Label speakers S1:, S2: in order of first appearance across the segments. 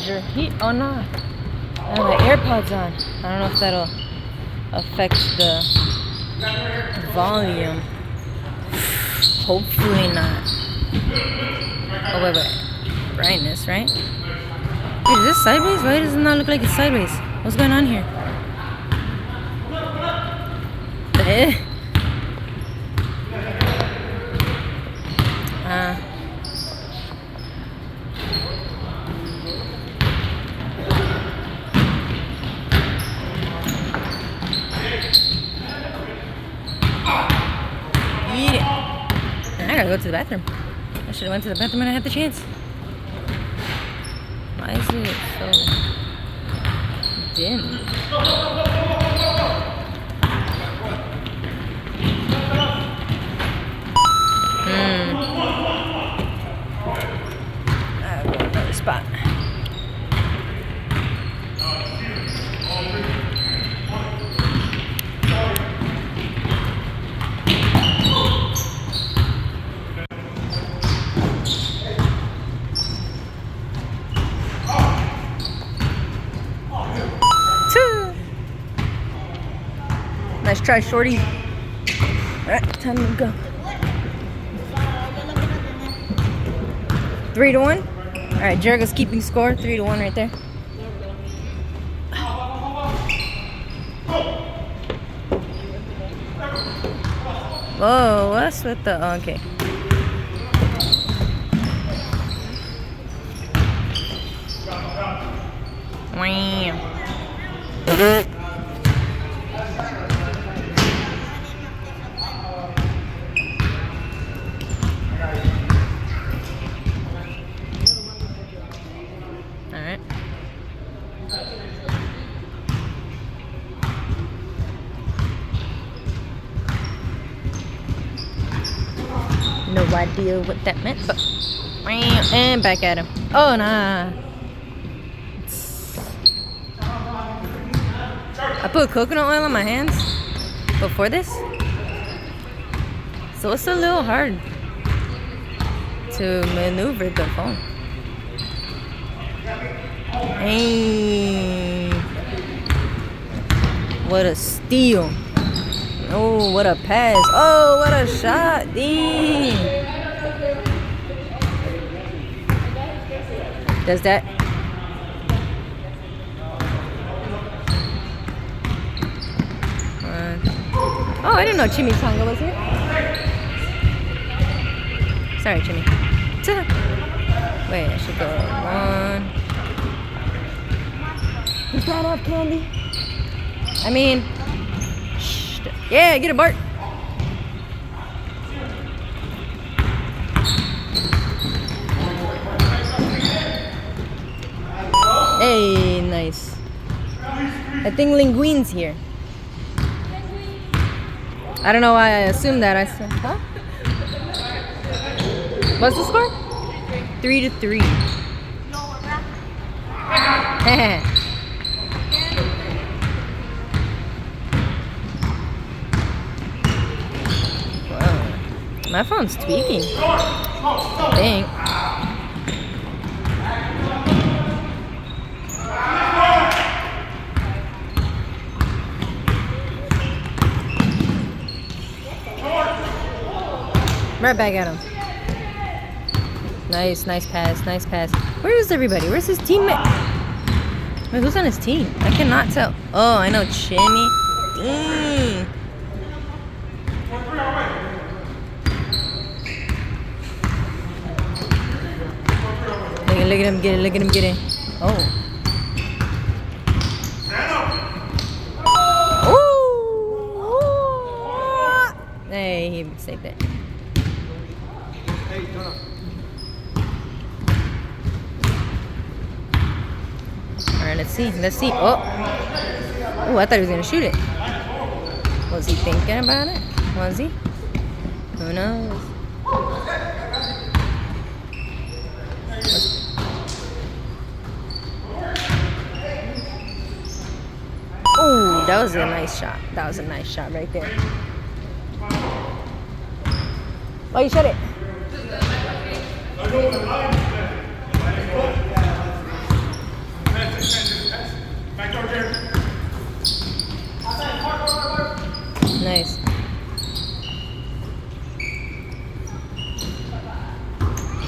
S1: Your heat? Oh no. I have my AirPods on. I don't know if that'll affect the volume. Hopefully not. Oh wait. Brightness, right? Wait, is this sideways? Why does it not look like it's sideways? What's going on here? I gotta go to the bathroom. I should have went to the bathroom when I had the chance. Why is it so dim? I'll go to another spot. Nice try, shorty. Alright, time to go. 3-1. Alright, Jericho's keeping score. 3-1 right there. Whoa, what's with the... Oh, okay. Wham. No idea what that meant, but and back at him. Oh nah. I put coconut oil on my hands before this, so it's a little hard to maneuver the phone. Hey, what a steal. Oh, what a pass. Oh, what a shot. Dang. Does that? Oh, I didn't know Chimichanga was here. Sorry, Chimmy. Wait, I should go on. Is that off candy? I mean... Yeah, get it, Bart. Hey, nice. I think Linguine's here. I don't know why I assumed that. I said, huh? What's the score? 3-3. No, we're back. My phone's tweaking. I think. Right back at him. Nice pass, nice pass. Where is everybody? Where's his teammate? Wait, who's on his team? I cannot tell. Oh, I know, Chimmy. Dang. Look at him get it, look at him get it. Oh. Ooh. Hey, he saved it. Alright, let's see. Oh. Oh, I thought he was gonna shoot it. Was he thinking about it? Was he? Who knows? Oh, that was a nice shot. That was a nice shot right there. Oh, you shot it.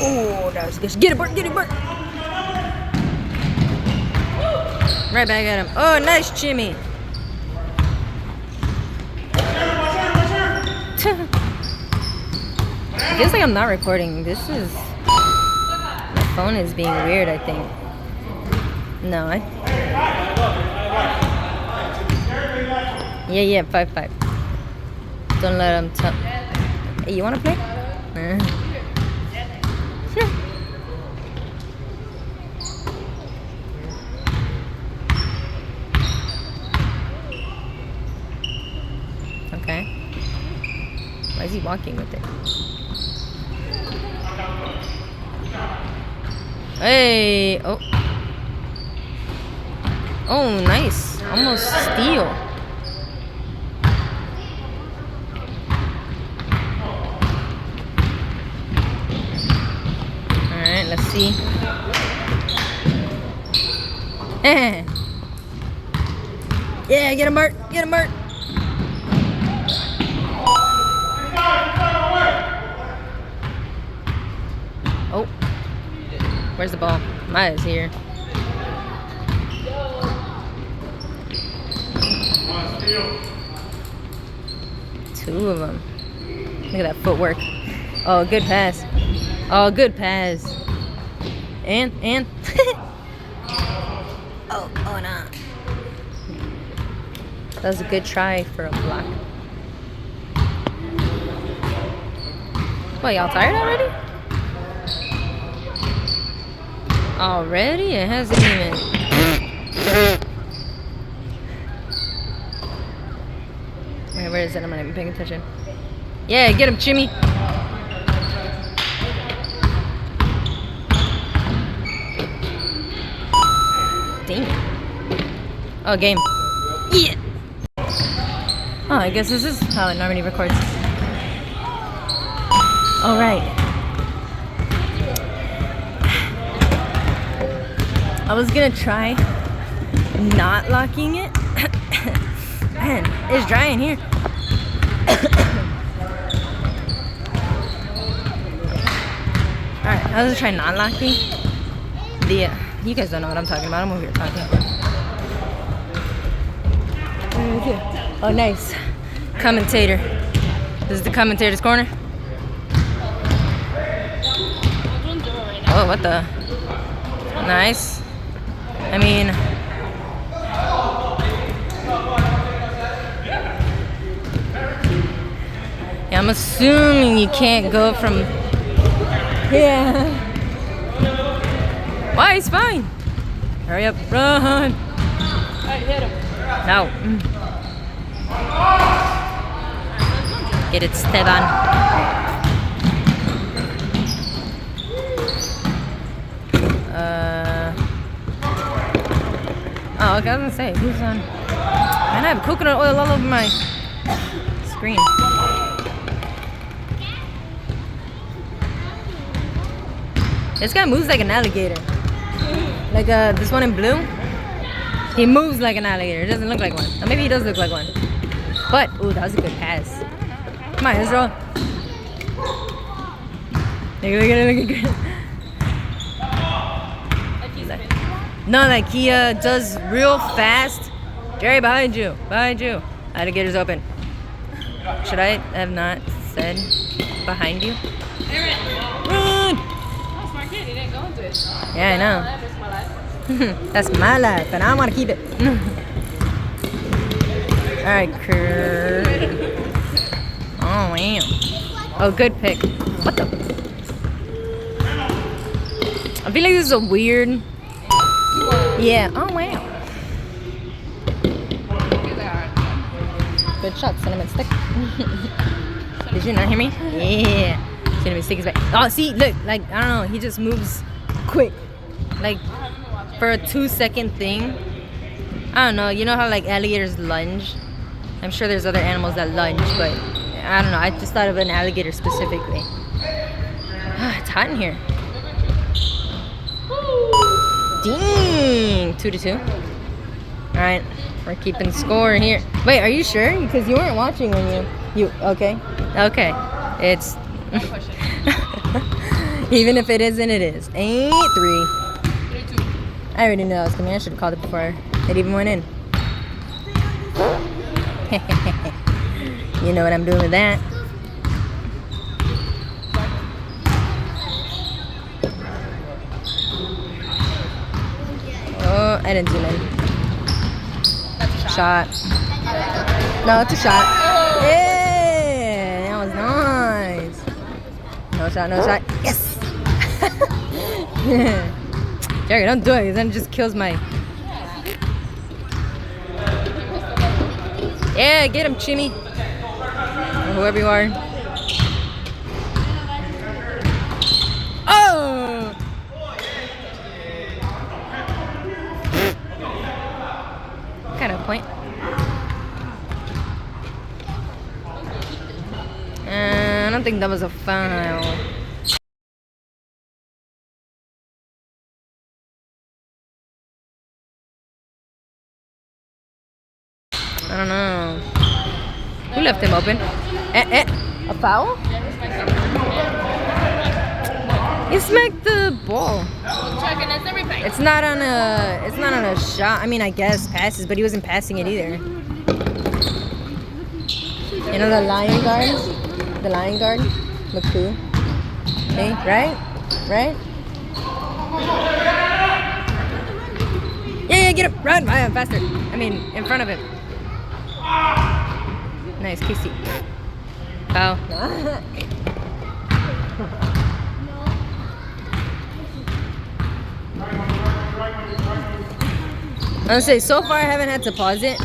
S1: Oh, that was good. Get it, Bert. Get it, Bert. Right back at him. Oh, nice, Jimmy. It feels like I'm not recording. My phone is being weird, I think. No, Yeah, 5-5. Don't let him tell. Hey, you wanna play? Okay. Why is he walking with it? Hey! Oh. Oh, nice. Almost steal. Alright, let's see. Yeah, get him, Bart. Get him, Bart. Oh. Where's the ball? Maya's here. Two of them. Look at that footwork. Oh, good pass. Oh, good pass. And. oh, no. That was a good try for a block. What, y'all tired already? Already? It hasn't even. Wait, where is it? I'm not even paying attention. Yeah, get him, Jimmy. Dang. Oh, game. Yeah. Oh, I guess this is how it normally records. All right. I was gonna try not locking it. Man, it's dry in here. Alright, I was gonna try not locking. You guys don't know what I'm talking about. I'm over here talking. Oh, nice. Commentator. This is the commentator's corner. Oh, what the? Nice. I mean, yeah, I'm assuming you can't go from. Yeah. Why? It's fine. Hurry up, run. Alright, hit him. No. Get it, Esteban. Oh, okay, I was gonna say, who's on? Man, I have coconut oil all over my screen. This guy moves like an alligator. Like this one in blue. He moves like an alligator. It doesn't look like one. Or maybe he does look like one. But, ooh, that was a good pass. Come on, Israel. Look at it. No, like he does real fast. Jerry, behind you. Alligator's open. Should I have not said behind you? Run! Oh, smart kid. He didn't go into it. Yeah, I know. That's my life. That's my life, and I want to keep it. All right, Kurt. Oh, wow. Oh, good pick. What the? I feel like this is a weird. Yeah. Oh, wow. Good shot, cinnamon stick. Did you not hear me? Yeah. Cinnamon stick is back. Oh, see, look, like, I don't know, he just moves quick. Like, for a 2-second thing. I don't know, you know how, like, alligators lunge? I'm sure there's other animals that lunge, but I don't know. I just thought of an alligator specifically. It's hot in here. Dang! 2-2. Alright, we're keeping score here. Wait, are you sure? Because you weren't watching when you okay? Okay. It's Even if it isn't, it is. Ain't 3.
S2: 3-2.
S1: I already knew I was coming. I should have called it before it even went in. You know what I'm doing with that. Oh, I didn't zoom in.
S2: That's a
S1: Shot. No, it's a shot. Yeah, that was nice. No shot, no shot. Yes. Jerry, don't do it, 'cause then it just kills my. Yeah, get him, Chimmy. Or whoever you are. Oh! Kind of point. I don't think that was a foul. I don't know. Who left him open? A foul? He smacked the ball. It's not on a shot. I mean, I guess passes, but he wasn't passing it either. You know the lion guard? The lion guard? McCoo. Hey, right? Right? Yeah, get him. Run. Faster. I mean, in front of him. Nice, Casey. Foul. I'm gonna say, so far I haven't had to pause it.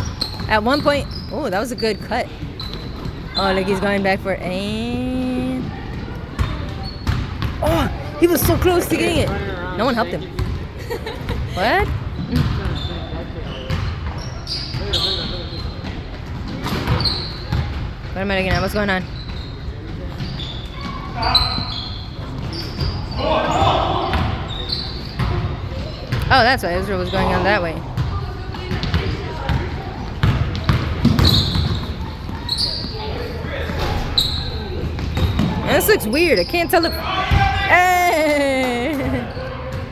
S1: At one point, oh, that was a good cut. Oh, look, he's going back for it. And oh, he was so close to getting it. No one helped him. What? What am I looking at? What's going on? Oh, that's why Israel was going on that way. And this looks weird. I can't tell if. Hey!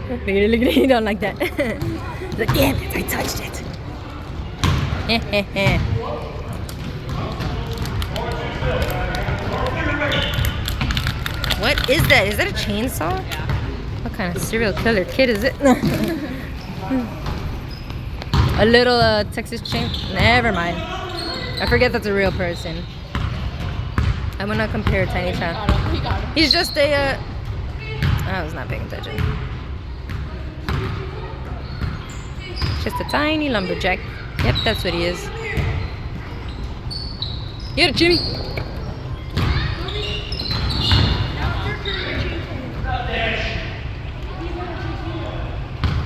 S1: Look at it. You don't like that. Look, damn it! I touched it. What is that? Is that a chainsaw? What kind of serial killer kid is it? A little Texas chain. Never mind. I forget that's a real person. I'm gonna compare Tiny Chan. He's just a. I was not paying attention. Just a tiny lumberjack. Yep, that's what he is. Get it, Jimmy.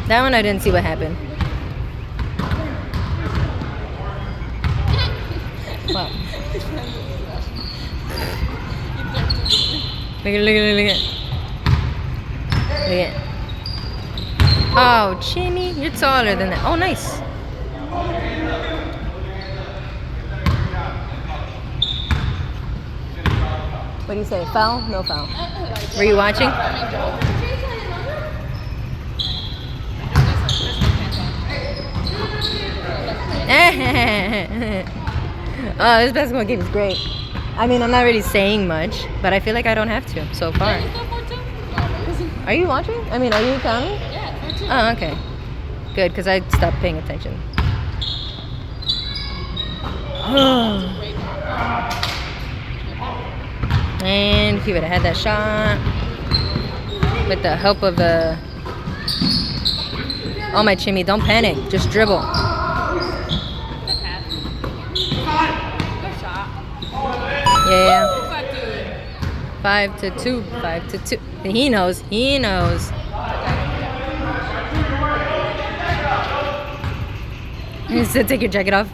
S1: That one I didn't see what happened. Wow. Look at it. Look at it. Oh, Jimmy, you're taller than that. Oh, nice. What do you say? Foul? No foul. Were you watching? Oh, this basketball game is great. I mean, I'm not really saying much, but I feel like I don't have to so far. Are you watching? I mean, are you counting?
S2: Yeah, 4-2.
S1: Oh, okay. Good, because I stopped paying attention. And if he would have had that shot with the help of the. Oh, my Chimmy, don't panic. Just dribble. Yeah. 5-2. 5-2. He knows. He knows. You said take your jacket off.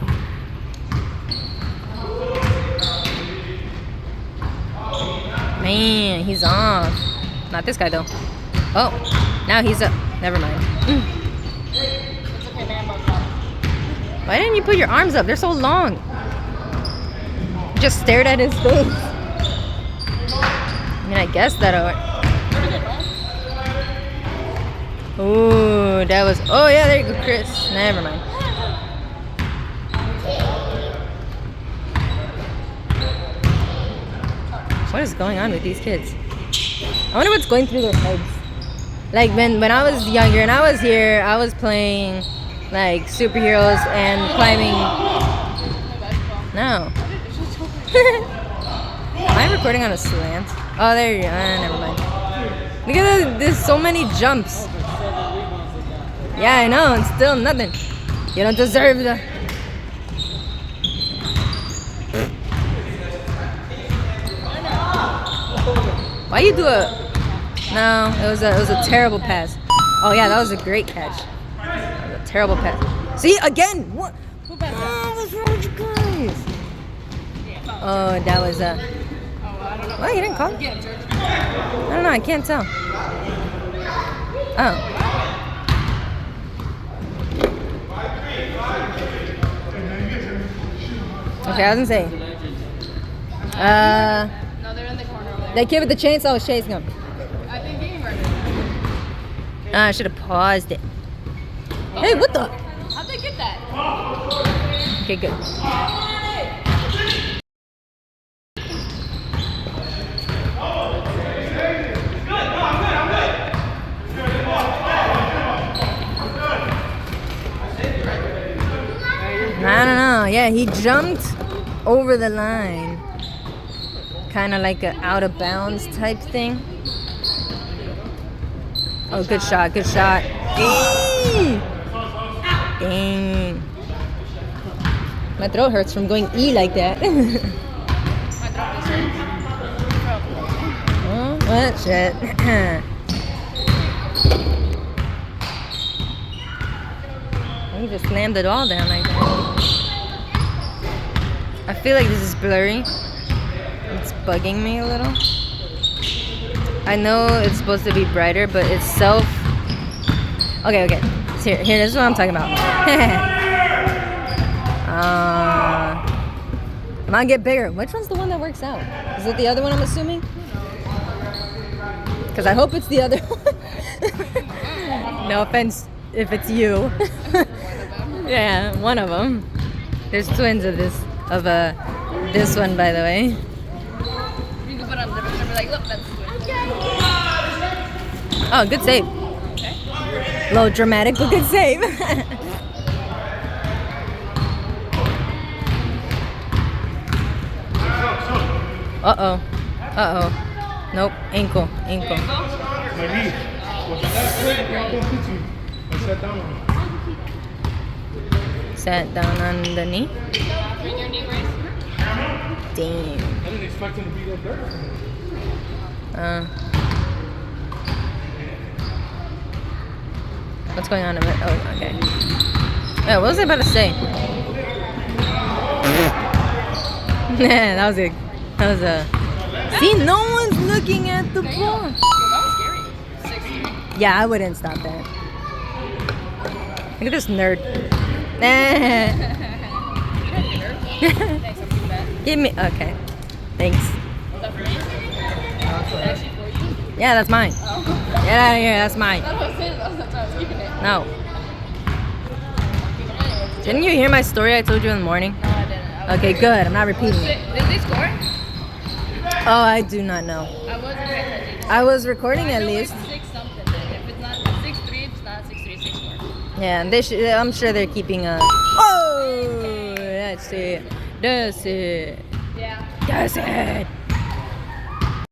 S1: Man, he's off. Not this guy though. Oh, now he's up. Never mind. Why didn't you put your arms up? They're so long. You just stared at his face. I mean, I guess that'll. Ooh, that was. Oh yeah, there you go, Chris. Never mind. What is going on with these kids? I wonder what's going through their heads. Like when I was younger and I was here, I was playing like superheroes and climbing. No. Am I recording on a slant? Oh, there you go. Never mind. Look at this. There's so many jumps. Yeah, I know. It's still nothing. You don't deserve the. Why you do a? No, it was a terrible pass. Oh yeah, that was a great catch. That was a terrible pass. See again? What?
S2: Who passed that?
S1: Oh, what's wrong with you guys? Oh, that was a.
S2: Oh, I don't know.
S1: Well, you didn't call.
S2: Get him, George.
S1: I don't know. I can't tell. Oh. Okay, I was gonna say.
S2: No, they're in the corner over there.
S1: That kid with the chainsaw was chasing him.
S2: I think game right
S1: I should have paused it. Hey, what the?
S2: How'd they get that?
S1: Okay, good. I don't know. Yeah, he jumped over the line. Kind of like a out of bounds type thing. Oh, good shot, good shot. Eee! Dang. My throat hurts from going E like that.
S2: My throat is hurt.
S1: Oh, what shit? He just slammed it all down like that. I feel like this is blurry. It's bugging me a little. I know it's supposed to be brighter, but it's self. Okay, okay. So here, this is what I'm talking about. Come on, get bigger. Which one's the one that works out? Is it the other one, I'm assuming? Because I hope it's the other one. No offense if it's you. Yeah, one of them. There's twins of this one, by the way.
S2: You can put on the different number, like, look, that's the way.
S1: Oh, good save.
S2: Okay.
S1: A little dramatic, but good save. Uh-oh. Uh-oh. Nope. Ankle. Ankle. Sat down on the knee.
S2: Bring your knee brace.
S1: Damn.
S3: I didn't expect him to be up there.
S1: What's going on? Oh, okay. Yeah, what was I about to say? Yeah, that was a. See, no one's looking at the ball.
S2: Yo, that was scary. 6'3".
S1: Yeah, I wouldn't stop that. Look at this nerd. Nah.
S2: You don't need her. Thanks, I'm too bad.
S1: Give me. Okay. Thanks.
S2: Was that for me? Is that actually for you?
S1: Yeah, that's mine.
S2: Oh.
S1: Get out of here. That's mine.
S2: That's what I was saying. That's why I was keeping it.
S1: No. Didn't you hear my story I told you in the morning?
S2: No, I didn't.
S1: Okay, good. I'm not repeating it.
S2: Did they score?
S1: Oh, I do not know.
S2: I wasn't paying attention.
S1: I was recording
S2: I
S1: at
S2: know
S1: least.
S2: It's 6 something. Then. If it's not 6'3", it's not 6'3", 6'4".
S1: Yeah, they should. I'm sure they're keeping a. Oh, that's it. That's it.
S2: Yeah.
S1: That's it.